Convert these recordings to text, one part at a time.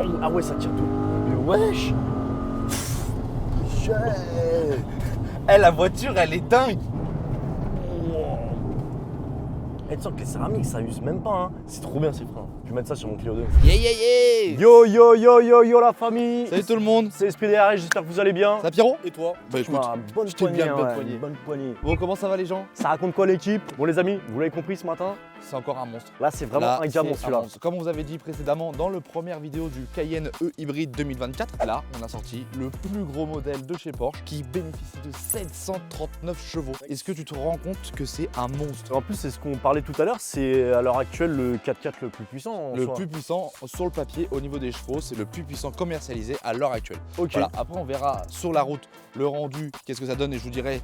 Waouh. Ah ouais, ça tire tout. Mais wesh. Eh, la voiture, elle est dingue. Et tu sens que les céramiques, ça use même pas. Hein. C'est trop bien ces freins. Je vais mettre ça sur mon Clio 2. Yeah, yeah, yeah. Yo, yo, yo, yo, yo la famille. Salut tout le monde. C'est SPDR, j'espère que vous allez bien. Ça Pierrot? Et toi? Bah écoute, bonne je t'ai poignée, bien bonne ouais, poignée. bonne poignée. Bon, comment ça va les gens? Ça raconte quoi l'équipe? Bon les amis, vous l'avez compris ce matin, C'est encore un monstre. là c'est vraiment Là, un diamant c'est celui-là. monstre. Comme on vous avait dit précédemment dans le première vidéo du Cayenne E Hybride 2024, là on a sorti le plus gros modèle de chez Porsche qui bénéficie de 739 chevaux. Est-ce que tu te rends compte que c'est un monstre? En plus c'est ce qu'on parlait tout à l'heure, c'est à l'heure actuelle le 4x4 le plus puissant en Le soi. plus puissant sur le papier au niveau des chevaux, c'est le plus puissant commercialisé à l'heure actuelle. Ok. Voilà. Après on verra sur la route le rendu, qu'est-ce que ça donne et je vous dirai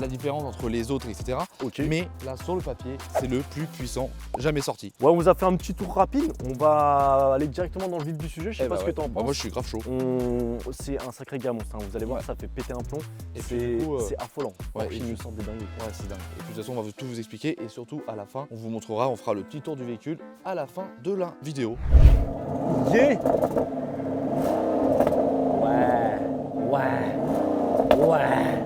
la différence entre les autres, etc. Ok. Mais là sur le papier, c'est le plus puissant jamais sorti. Ouais, on vous a fait un petit tour rapide, on va aller directement dans le vif du sujet, je sais Eh pas bah ce ouais. que t'en Bah penses. moi je suis grave chaud. C'est un sacré gars monstre, hein. Vous allez voir, Ouais. ça fait péter un plomb, Et puis, c'est du coup, c'est affolant. ouais, Porsche, et ils puis- nous sortent des dingues. Ouais, c'est dingue. Et puis, de toute façon, on va tout vous expliquer et surtout à la fin, on vous montrera, on fera le petit tour du véhicule à la fin de la vidéo. Yeah. Ouais.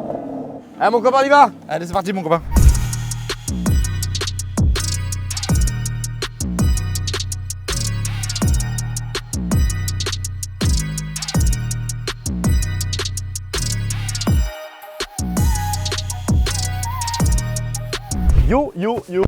Ah mon copain, on y va. Allez, c'est parti mon copain. Yo, yo, yo.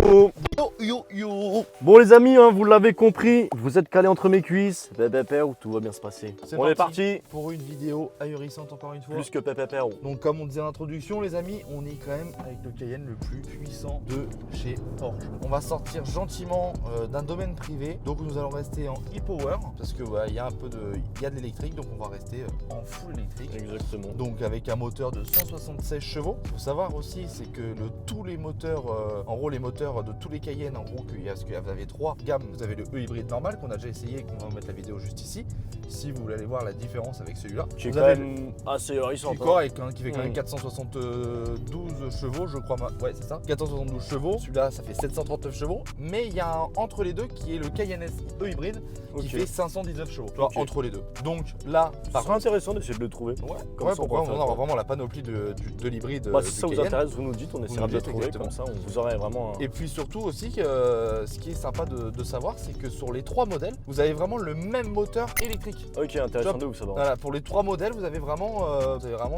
Yo yo yo. Bon les amis, hein, vous l'avez compris, vous êtes calés entre mes cuisses. Pépépère, tout va bien se passer. On est parti. Pour une vidéo ahurissante encore une fois. Plus que pépépère. Donc comme on disait en introduction les amis, on est quand même avec le Cayenne le plus puissant de chez Porsche. On va sortir gentiment d'un domaine privé, donc nous allons rester en e-power parce que il y a un peu de, il y a de l'électrique, donc on va rester en full électrique. Exactement. Donc avec un moteur de 176 chevaux. Il faut savoir aussi c'est que tous les moteurs, en gros les moteurs de tous les Cayennes, en gros parce que vous avez trois gammes, vous avez le E hybride normal qu'on a déjà essayé et qu'on va vous mettre la vidéo juste ici. Si vous voulez aller voir la différence avec celui-là. Qui est Vous quand avez même assez récent. qui correct, hein, qui fait quand même Mm. 472 chevaux, je crois. Ouais, c'est ça. 472 chevaux. Celui-là, ça fait 739 chevaux. Mais il y a un entre les deux qui est le Cayenne S E hybride qui Ok. fait 519 chevaux. Tu vois, Ok. entre les deux. Donc là, Ça serait intéressant d'essayer de le trouver. Ouais, Comme ouais, ça, on pourquoi pourra on faire aura quoi. vraiment la panoplie de l'hybride. Bah, si du ça vous Cayenne. intéresse, vous nous dites, on essaiera nous de le dites, trouver exactement. comme ça, on vous aurait vraiment un... Et puis surtout aussi, ce qui est sympa de savoir, c'est que sur les trois modèles, vous avez vraiment le même moteur électrique. Ok, intéressant Top. de vous savoir. Voilà, pour les trois modèles, vous avez vraiment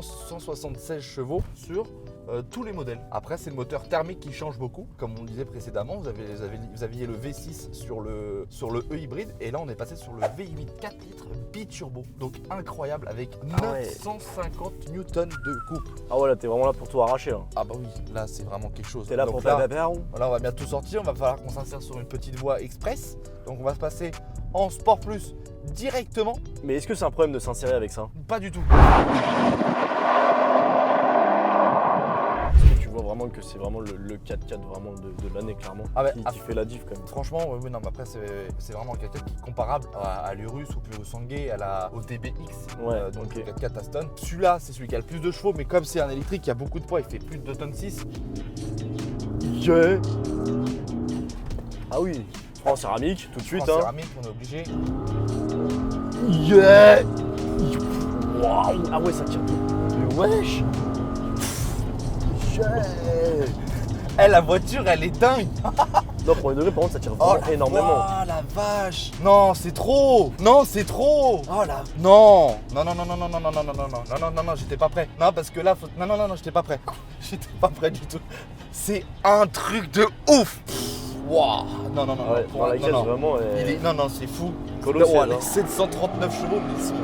176 chevaux sur tous les modèles. Après, c'est le moteur thermique qui change beaucoup. Comme on le disait précédemment, vous aviez le V6 sur le E hybride et là, on est passé sur le V8 4 litres biturbo. Donc incroyable avec Ah ouais. 950 newtons de couple. Ah ouais, là, t'es vraiment là pour tout arracher. Là. Ah bah oui, là, c'est vraiment quelque chose. T'es là Donc pour là, pépépère. Là, on va bientôt sortir. On va falloir qu'on s'insère sur une petite voie express. Donc, on va se passer en Sport Plus directement. Mais est-ce que c'est un problème de s'insérer avec ça? Pas du tout. Parce que tu vois vraiment que c'est vraiment le 4x4 vraiment de l'année, clairement. Ah ouais, qui fait la diff quand même. Franchement, oui, non, mais après, c'est vraiment un 4x4 qui est comparable à l'Urus, au Purosangue, au TBX, Ouais, donc ok. le 4x4 Aston. Celui-là, c'est celui qui a le plus de chevaux, mais comme c'est un électrique, il y a beaucoup de poids, il fait plus de 2 tonnes 6. Yeah. Ah oui, en céramique, tout de suite. En Hein. céramique, on est obligé. Yeah. Waouh. Ah ouais, ça tire tout. Mais wesh. Yeah. Eh, la voiture, elle est dingue. Non, pour une degré, par contre, ça tire vraiment énormément. Oh la vache. Non, c'est trop. Non, c'est trop. Oh là. Non. Non, non, non, non, non, non, non, non, non, non, non, non, non, non, j'étais pas prêt. Non, parce que là, non, non, non, non, j'étais pas prêt. J'étais pas prêt du tout. C'est un truc de ouf. Waouh. Non, non, non, Ah ouais, non, dans la non, caisse, non. vraiment, Il est... Non, non, c'est fou. colossal. Oh, Hein. les 739 chevaux, mais ils sont...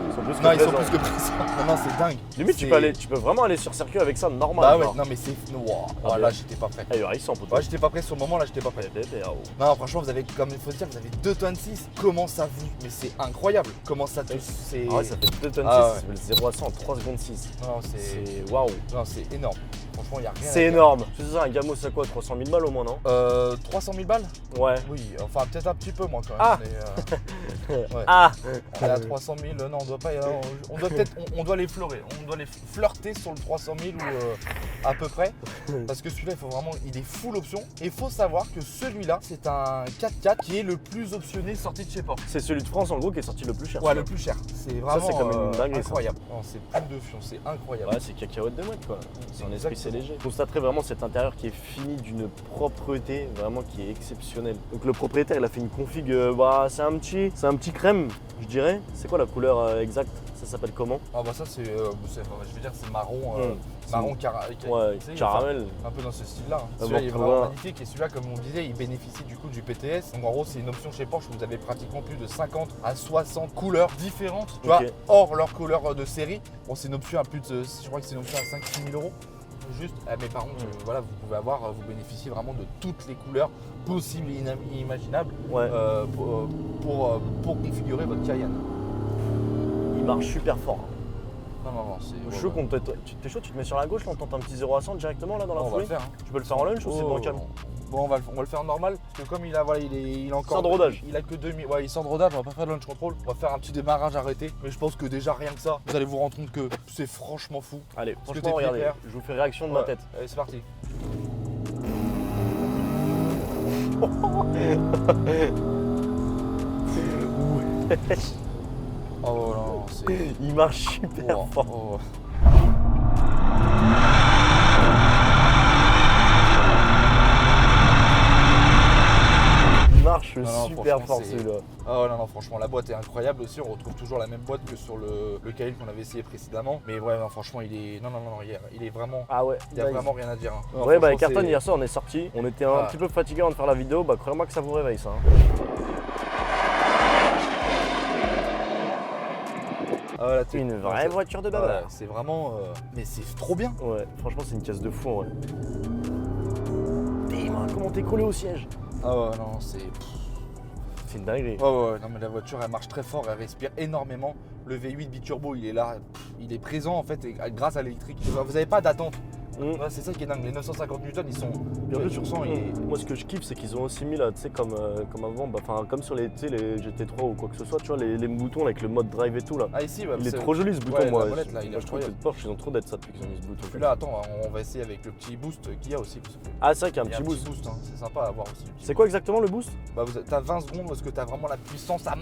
Ils sont plus que Non, ils sont présents. plus que présents. Non, non, c'est dingue. Limite, tu peux vraiment aller sur circuit avec ça normal. Bah ouais, genre. non, mais c'est... Waouh. Ah, Là, bien. j'étais pas prêt. Ah, il réussit en poteau. Ouais, j'étais pas prêt sur le moment, là, j'étais pas prêt. Non, franchement, vous avez, comme il faut se dire, vous avez 2 tonnes 6. Comment ça vous... Mais c'est incroyable. Comment ça te... C'est... Ah ouais, ça fait 2 tonnes 6, Ah ouais. ça fait le 0 à 100 en 3 secondes 6. Non, c'est... C'est waouh. Non, c'est énorme. Franchement, il n'y a rien à C'est dire. énorme. C'est ça, un Gamos, c'est quoi, 300 000 balles au moins, non? 300 000 balles? Ouais. Oui, enfin, peut-être un petit peu, moi, quand même. Ah. Mais, ouais. Ah. On est à 300 000, non, on doit pas... on doit peut-être... On doit les fleurer. On doit les flirter sur le 300 000 ou... à peu près. Parce que celui-là, il est full option. Et il faut savoir que celui-là, c'est un 4x4 qui est le plus optionné sorti de chez Porsche. C'est celui de France en gros qui est sorti le plus cher. Ouais, le plus cher. C'est vraiment c'est comme une dinguerie, incroyable. Non, c'est plus de fion, c'est incroyable. Ouais, c'est cacahuète de mode quoi. C'est un esprit, c'est Exactement. léger. Je constaterais vraiment cet intérieur qui est fini d'une propreté vraiment qui est exceptionnelle. Donc le propriétaire il a fait une config, c'est un petit crème, je dirais. C'est quoi la couleur exacte? Ça s'appelle comment? Ah bah ça c'est, je veux dire c'est marron, Ouais, caramel. un peu dans ce style-là. Hein. Ah, Celui-là bon, il est pour vraiment voir. magnifique et celui-là comme on disait il bénéficie du coup du PTS. Donc en gros c'est une option chez Porsche où vous avez pratiquement plus de 50 à 60 couleurs différentes, tu vois, hors leur couleur de série. Bon c'est une option à plus de, je crois que c'est une option à 5-6 000 euros. Juste, mais par contre, voilà, vous bénéficiez vraiment de toutes les couleurs possibles et inimaginables pour configurer votre Cayenne. Il marche super fort. Non, c'est. T'es chaud, tu te mets sur la gauche, là, on tente un petit 0 à 100 directement là dans la On va foulée. le faire. Hein. Tu peux le faire en lunch ou c'est bancal? Bon, on va le faire en normal, parce que comme il est encore. Sans de rodage. Il a que 2000. Ouais, il sort de rodage, on va pas faire de launch control. On va faire un petit démarrage arrêté. Mais je pense que déjà rien que ça, vous allez vous rendre compte que c'est franchement fou. Allez, Parce que franchement, t'es regardez, clair. je vous fais réaction de ma tête. Allez, c'est parti. Oh non, c'est. Il marche super fort. Oh. Il marche Non, super franchement, fort c'est- celui-là. Oh non, franchement, la boîte est incroyable aussi. On retrouve toujours la même boîte que sur le Cayenne qu'on avait essayé précédemment. Mais ouais, non, franchement, il est. Non, il est vraiment. Ah ouais. Il n'y a vraiment rien à dire. Hein. Non, Ouais, franchement, Carton c'est- hier soir on est sorti, on était un petit peu fatigué avant de faire la vidéo, croyez-moi que ça vous réveille ça. Ah, voilà, Une vraie voiture de bavard. C'est vraiment. Mais c'est trop bien. Ouais, franchement c'est une caisse de fou en vrai. Dis-moi comment t'es collé au siège. Ah ouais, non, c'est. C'est une dinguerie. Ouais, non, mais la voiture elle marche très fort, elle respire énormément. Le V8 biturbo il est là, il est présent en fait grâce à l'électrique. Vous n'avez pas d'attente. Ouais, c'est ça qui est dingue. Les 950 Newton ils sont. Et en plus, sur 100 moi ce que je kiffe c'est qu'ils ont aussi mis là, tu sais comme avant, comme sur les GT3 ou quoi que ce soit, tu vois les boutons avec le mode drive et tout là. Ah ici, bah, Il est trop joli ce bouton ouais, moi. la molette, là, il est Moi, je trouve que incroyable. Porsche ils ont trop d'être ça depuis qu'ils ont mis ce bouton. Puis là, attends, on va essayer avec le petit boost qu'il y a aussi. Parce que Ah c'est vrai qu'il y a un il y a petit boost. hein. C'est sympa à voir aussi. C'est quoi exactement le boost? Bah, t'as 20 secondes parce que t'as vraiment la puissance à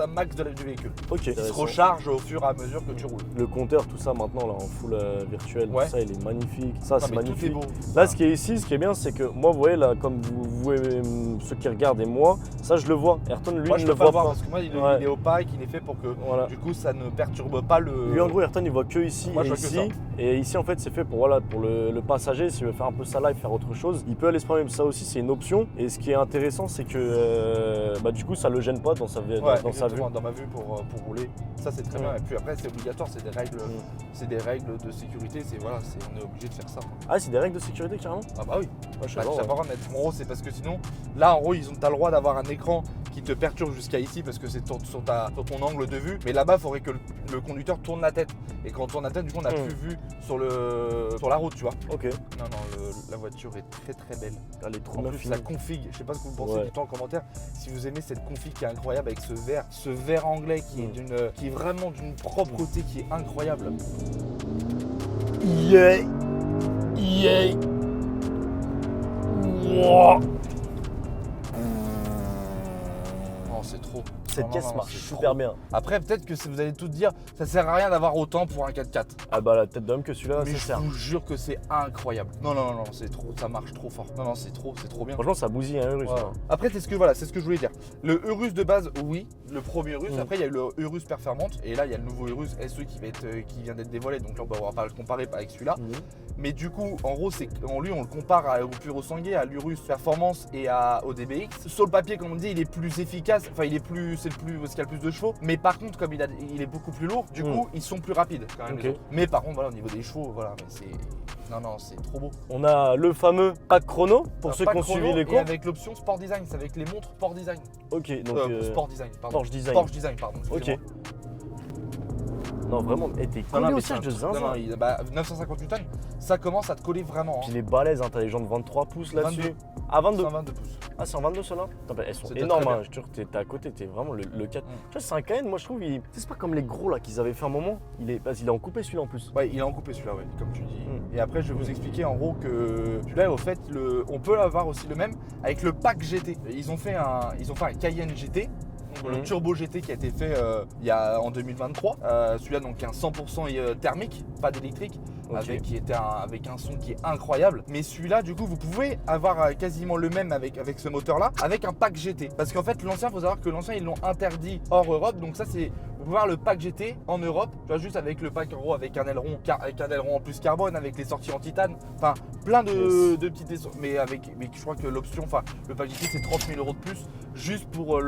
max du véhicule. Ok. Il se recharge au fur et à mesure que tu roules. Le compteur, tout ça maintenant là en full virtuel, Ouais. tout ça il est magnifique. Ça Non, c'est mais tout est magnifique. beau. Là ce qui est ici, ce qui est bien c'est que moi vous voyez là comme vous ceux qui regardent et moi, ça je le vois. Ayrton lui Moi il je ne peux le pas le voit voir pas. parce que moi il Ouais. est opaque, il est fait pour que Voilà. du coup ça ne perturbe pas le. Lui en gros Ayrton il voit que ici Moi, et je vois que ici. ça. Et ici en fait c'est fait pour le passager, s'il veut faire un peu sa live, faire autre chose, il peut aller se prendre ça aussi, c'est une option. Et ce qui est intéressant c'est que du coup ça le gêne pas dans sa vue. Ouais, dans sa vue. exactement, dans ma vue pour rouler. Ça c'est très bien. Et puis après c'est obligatoire, c'est des règles de sécurité, on est obligé de faire ça. Ah c'est des règles de sécurité carrément? Ah bah oui. Ouais, je sais Bah, pas, tu vas ouais. pas remettre. En gros c'est parce que sinon, là en gros t'as le droit d'avoir un écran qui te perturbe jusqu'à ici parce que c'est sur ton angle de vue. Mais là-bas il faudrait que le conducteur tourne la tête. Et quand on tourne la tête, du coup on n'a plus vue sur la route, tu vois. Ok. Non, la voiture est très très belle. Elle est trop En bien plus, finie. la config, je sais pas ce que vous pensez, Ouais. dites-le en commentaire. Si vous aimez cette config qui est incroyable avec ce vert anglais qui est vraiment d'une propreté qui est incroyable. Yeah. Yeah. Wow. Non, c'est trop. Cette Non, caisse non, marche c'est super trop. bien. Après, peut-être que vous allez tout dire, ça sert à rien d'avoir autant pour un 4x4. Ah bah la tête d'homme que celui-là, Mais ça je sert. vous jure que c'est incroyable. Non, c'est trop, ça marche trop fort. Non, c'est trop bien. Franchement, ça bousille un Urus. Ouais. hein. Après, c'est ce que je voulais dire. Le Urus de base, oui, le premier Urus. Après, il y a eu le Urus Performante. Et là, il y a le nouveau Urus SE qui vient d'être dévoilé. Donc là, on va pas le comparer avec celui-là. Mais du coup, en gros, on le compare au Puro Sanguet, à l'Urus Performance et au DBX. Sur le papier, comme on dit, il est plus efficace. Enfin, c'est ce qu'il y a le plus de chevaux. Mais par contre, comme il est beaucoup plus lourd, du coup, ils sont plus rapides quand même. Ok. Les autres. Mais par contre, voilà, au niveau des chevaux, voilà, mais c'est. Non, c'est trop beau. On a le fameux pack chrono pour ceux Pas qui ont chrono suivi les et cours. avec l'option Sport Design, c'est avec les montres Sport Design. Ok, donc Sport Design, pardon. Porsche Design. Porsche Design, pardon. Ok. excusez-moi. Non, vraiment, t'es collé au siège de zinzin. Non, 950 Newton, ça commence à te coller vraiment. Puis les balaises, t'as les gens de 23 pouces là-dessus. Ah, 22. 122 pouces. Ah, c'est en 22 ceux-là? Elles sont C'est énormes, très hein. Je te jure, t'es à côté, t'es vraiment le 4. Mm. Tu vois, c'est un Cayenne, moi je trouve, c'est pas comme les gros là qu'ils avaient fait un moment. Il est en coupé celui-là en plus. Ouais, il est en coupé celui-là, ouais, comme tu dis. Mm. Et après, je vais vous expliquer en gros que celui-là, au fait, on peut avoir aussi le même avec le pack GT. Ils ont fait un Cayenne GT. Donc, le Turbo GT qui a été fait en 2023. Celui-là, donc, un 100% thermique, pas d'électrique. Okay. Avec un son qui est incroyable. Mais celui-là, du coup, vous pouvez avoir quasiment le même avec ce moteur-là, avec un pack GT. Parce qu'en fait, l'ancien, il faut savoir que l'ancien, ils l'ont interdit hors Europe. Donc ça, c'est, vous pouvez voir le pack GT en Europe. Tu vois, juste avec le pack Euro, avec un aileron en plus carbone, avec les sorties en titane. Enfin, plein de petites... Mais je crois que l'option, enfin, le pack GT, c'est 30 000 € de plus, juste pour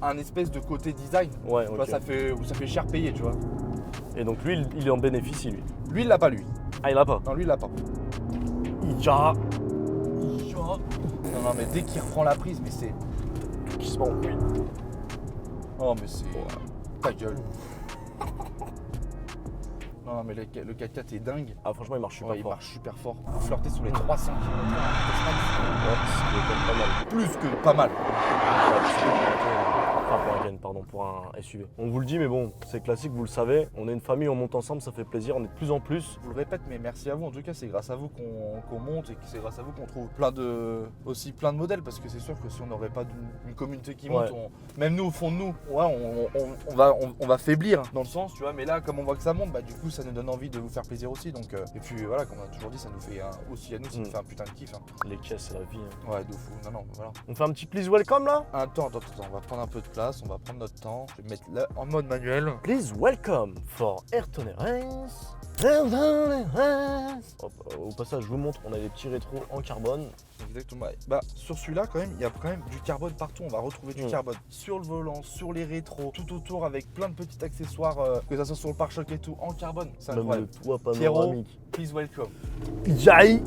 un espèce de côté design. Ouais, tu vois, ça fait cher payer, tu vois. Et donc lui, il en bénéficie, lui. Lui, il l'a pas, lui. Ah, il l'a pas? Non, lui, il l'a pas. Ja. Non, mais dès qu'il reprend la prise, mais c'est... Qui se met en couille. Oh, mais c'est... Ta gueule. Non, mais le 4x4 est dingue. Ah, franchement, il marche super Il fort. marche super fort. Vous flirtez sur les 300 km/h. Ouais, c'est quand même pas mal. Plus que pas mal. Enfin, pour un Cayenne, pardon, pour un SUV. On vous le dit, mais bon, c'est classique, vous le savez. On est une famille, on monte ensemble, ça fait plaisir, on est de plus en plus. Je vous le répète, mais merci à vous. En tout cas, c'est grâce à vous qu'on monte et que c'est grâce à vous qu'on trouve aussi plein de modèles. Parce que c'est sûr que si on n'aurait pas une communauté qui monte, même nous, au fond de nous, on va faiblir dans le sens, tu vois. Mais là, comme on voit que ça monte, bah, du coup, ça nous donne envie de vous faire plaisir aussi. Donc, et puis voilà, comme on a toujours dit, ça nous fait aussi à nous, ça nous fait un putain de kiff. Hein. Les caisses, c'est la vie. Hein. Ouais, de fou. Non, voilà. On fait un petit please welcome là? Attends, on va prendre un peu de place, on va prendre notre temps. Je vais mettre là en mode manuel. Please welcome for Ayrton Race. Au passage, je vous montre, on a des petits rétros en carbone. Exactement. Bah, sur celui-là, quand même, il y a quand même du carbone partout. On va retrouver du carbone sur le volant, sur les rétros, tout autour avec plein de petits accessoires, que ça soit sur le pare-choc et tout, en carbone. C'est incroyable. Le toit Pierrot, panoramique. please welcome. Jai.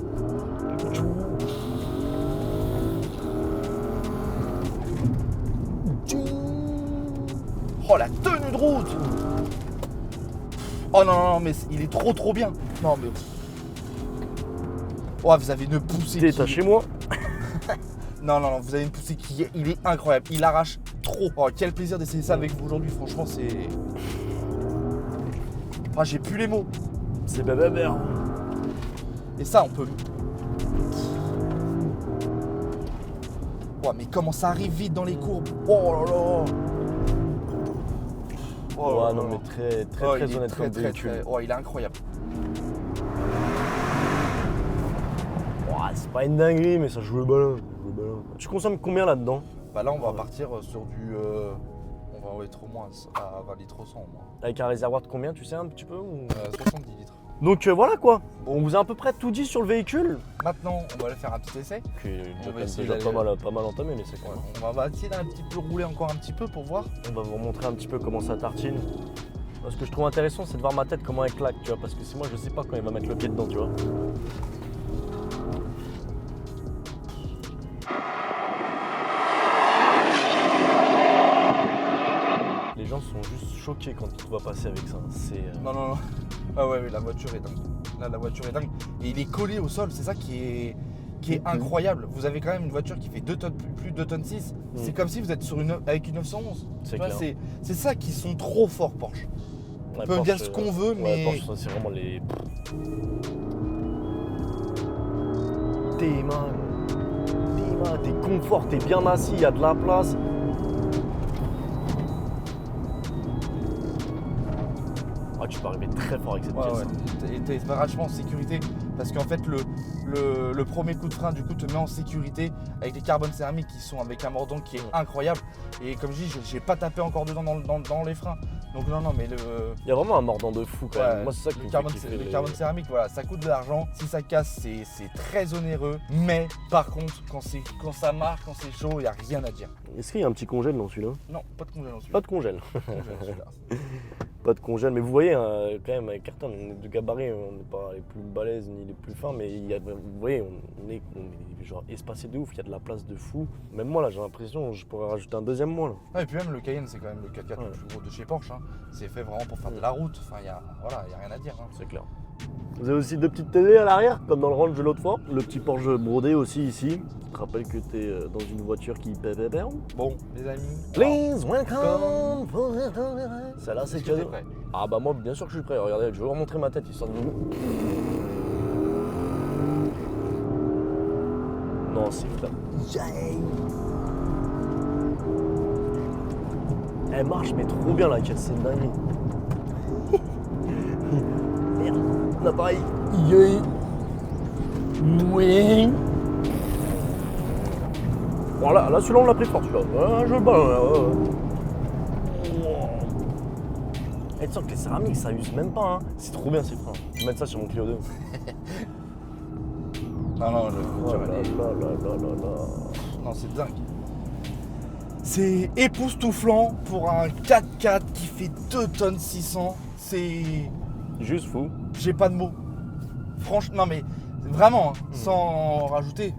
Oh, la tenue de route! Oh non, mais il est trop bien. Non, mais... Oh, vous avez une poussée. T'es chez moi? Non, vous avez une poussée il est incroyable. Il arrache trop. Oh, quel plaisir d'essayer ça avec vous aujourd'hui. Franchement, c'est... Ah, j'ai plus les mots. C'est bababère. Et ça, on peut... Oh, mais comment ça arrive vite dans les courbes. Oh là là. Oh, ouais, non, mais très honnête comme véhicule. Oh, il est incroyable. C'est pas une dinguerie, mais ça joue le ballon. Tu consommes combien là-dedans? Bah là, on va partir sur du... on va être au moins à 20 litres au 100 au moins. Avec un réservoir de combien, tu sais un petit peu ou... 70 litres. Donc voilà quoi. On vous a à peu près tout dit sur le véhicule. Maintenant, on va aller faire un petit essai. Qui est essayer déjà pas mal entamé, mais c'est quoi. On va essayer d'un petit peu rouler encore un petit peu pour voir. On va vous montrer un petit peu comment ça tartine. Ce que je trouve intéressant, c'est de voir ma tête comment elle claque, tu vois, parce que c'est moi, je sais pas quand il va mettre le pied dedans, tu vois. Les gens sont juste choqués quand tu vas passer avec ça. C'est. Non. Ah ouais, la voiture est dingue. Là, la voiture est dingue. Et il est collé au sol, c'est ça qui est incroyable. Vous avez quand même une voiture qui fait 2 tonnes, plus de 2 tonnes 6. C'est comme si vous êtes avec une 911. C'est clair. C'est ça qui sont trop forts, Porsche. On peut dire ce qu'on veut, mais... Porsche, c'est vraiment les... T'es main, t'es confort, t'es bien assis, il y a de la place. Ah, tu peux arriver très fort avec cette pièce. Ouais. Et t'es vachement en sécurité parce qu'en fait le premier coup de frein du coup te met en sécurité avec les carbones céramiques qui sont avec un mordant qui est incroyable. Et comme je dis, j'ai pas tapé encore dedans dans les freins. Donc non mais il y a vraiment un mordant de fou quand même. Moi c'est ça qui me fait kiffer. Le carbone céramique, voilà, ça coûte de l'argent. Si ça casse, c'est très onéreux. Mais par contre, quand ça marche, quand c'est chaud, il n'y a rien à dire. Est-ce qu'il y a un petit congèle dans celui-là? Non, pas de congèle dans celui-là. Pas de congèle. Pas de congèle, mais vous voyez quand même avec Ayrton, on est de gabarit, on n'est pas les plus balèzes ni les plus fins, mais vous voyez, on est genre espacé de ouf, il y a de la place de fou. Même moi là, j'ai l'impression que je pourrais rajouter un deuxième moi là. Ah, et puis même le Cayenne, c'est quand même le 4x4 le plus gros de chez Porsche. Hein. c'est fait vraiment pour faire de la route. Enfin, il y a rien à dire. Hein. C'est clair. Vous avez aussi 2 petites télés à l'arrière, comme dans le range de l'autre fois. Le petit Porsche brodé aussi ici. Tu te rappelles que tu es dans une voiture qui paie. Bon, les amis. Please welcome. Celle-là, c'est Est-ce que t'es cadeau. prêt? Ah bah moi, bien sûr que je suis prêt. Regardez, je vais vous remontrer ma tête histoire de vous. Non, c'est clair. Elle marche mais trop bien la caisse, c'est une dinguerie. Merde, l'appareil. Oui. Voilà, là celui-là on l'a pris fort celui-là. Ah, je le bats. Et tu sens que les céramiques ça use même pas. Hein. C'est trop bien ces freins. Je vais mettre ça sur mon Clio 2. Non, Oh là là. non, c'est dingue. C'est époustouflant pour un 4x4 qui fait 2 tonnes 600. C'est... Juste fou. J'ai pas de mots. Franchement, non mais vraiment, hein, sans rajouter.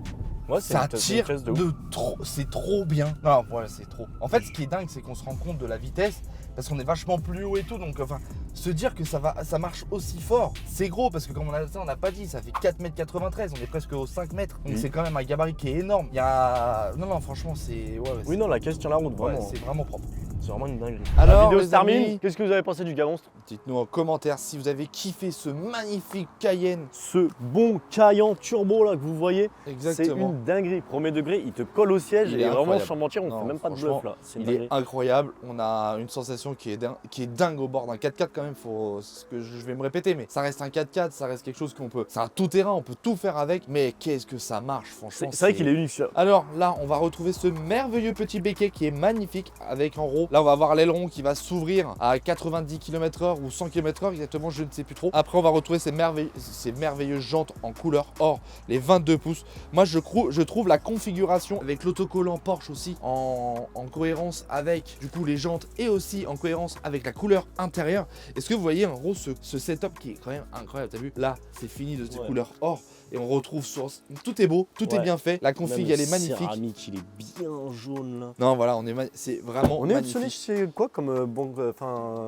Ouais, c'est Ça une tire vitesse de trop, c'est trop bien. Non, voilà, c'est trop. En fait, ce qui est dingue, c'est qu'on se rend compte de la vitesse parce qu'on est vachement plus haut et tout. Donc, enfin, se dire que ça marche aussi fort, c'est gros parce que comme on n'a pas dit, ça fait 4,93 m. On est presque aux 5 mètres. Donc, c'est quand même un gabarit qui est énorme. Il y a. Non, franchement, c'est. Ouais, Oui, non, la caisse tient la route, ouais, vraiment. c'est vraiment propre. C'est vraiment une dinguerie. Alors, la vidéo les se termine. amis, Qu'est-ce que vous avez pensé du gars monstre? dites-nous en commentaire si vous avez kiffé ce magnifique Cayenne. Ce bon Cayenne turbo là que vous voyez, c'est Exactement. une dinguerie. Premier degré, il te colle au siège Il et est vraiment incroyable. sans mentir, on Non, fait même pas de franchement, bluff là. C'est une Il est dinguerie. incroyable, on a une sensation qui est dingue au bord d'un 4x4 quand même, ce que je vais me répéter, mais ça reste un 4x4, ça reste quelque chose qu'on peut, c'est un tout terrain, on peut tout faire avec, mais qu'est-ce que ça marche franchement. C'est vrai qu'il est unique celui-là. Alors là, on va retrouver ce merveilleux petit béquet qui est magnifique avec en haut. Là, on va avoir l'aileron qui va s'ouvrir à 90 km/h ou 100 km/h exactement, je ne sais plus trop. Après, on va retrouver ces merveilleuses jantes en couleur or, les 22 pouces. Moi, je trouve la configuration avec l'autocollant Porsche aussi en cohérence avec du coup les jantes et aussi en cohérence avec la couleur intérieure. Est-ce que vous voyez en gros ce setup qui est quand même incroyable? T'as vu? Là, c'est fini de ces couleurs or. Et on retrouve sur... Tout est beau, tout est bien fait. La config, elle est magnifique. Le céramique, il est bien jaune là. Non, voilà, c'est vraiment On est magnifique. auditionné chez quoi comme,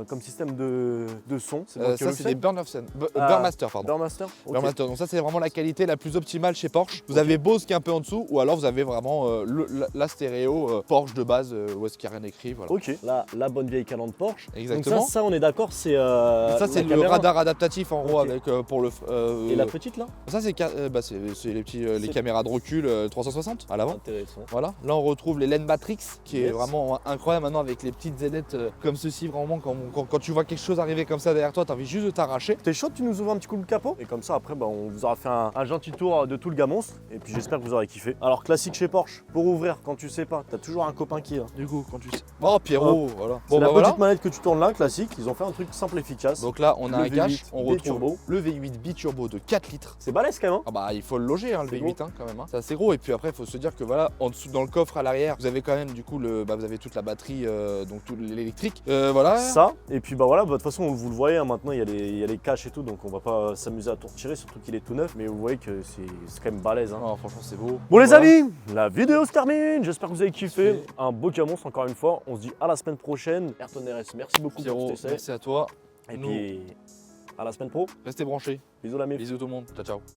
comme système de son? Ça, c'est des Burmester, pardon. Burmester. Burmester. Donc ça, c'est vraiment la qualité la plus optimale chez Porsche. Vous avez Bose qui est un peu en dessous, ou alors vous avez vraiment la stéréo Porsche de base, où est-ce qu'il n'y a rien écrit. Voilà. Ok, la bonne vieille calandre Porsche. Exactement. Donc ça on est d'accord, c'est ça, c'est le radar adaptatif en haut avec pour le. Et la petite là? Ça, c'est les caméras de recul 360 à l'avant. Intéressant. Voilà. Là, on retrouve les LED Matrix qui est vraiment incroyable maintenant avec les petites ailettes comme ceci. Vraiment, quand tu vois quelque chose arriver comme ça derrière toi, t'as envie juste de t'arracher. T'es chaud, tu nous ouvres un petit coup le capot? Et comme ça, après, on vous aura fait un gentil tour de tout le gars monstre. Et puis j'espère que vous aurez kiffé. Alors, classique chez Porsche, pour ouvrir, quand tu sais pas, t'as toujours un copain qui est là. Du coup, quand tu sais. Oh, Pierrot, voilà. C'est la petite manette que tu tournes là, classique. Ils ont fait un truc simple et efficace. Donc là, on a Le un cache. V8 On retrouve biturbo. le V8 biturbo de 4 litres. C'est balèze quand même. Ah bah, il faut le loger, le C'est V8 quand même. C'est assez gros. Et puis après, il faut se dire que voilà, en dessous, dans le coffre à l'arrière, vous avez quand même du coup vous avez toute la batterie, donc tout l'électrique. Voilà. Ça. Et puis bah voilà, de toute façon, vous le voyez, hein, maintenant il y a les caches et tout, donc on va pas s'amuser à tout retirer, surtout qu'il est tout neuf. Mais vous voyez que c'est quand même balèze. Hein. Oh, franchement, c'est beau. Bon les Voilà. amis, la vidéo se termine. J'espère que vous avez kiffé. Un beau camonstre encore une fois. On se dit à la semaine prochaine. Ayrton RS, merci beaucoup Pierrot, pour cet essai. merci à toi. Et Nous, puis à la semaine pro. restez branchés. Bisous la mif. Bisous tout le monde. Ciao, ciao.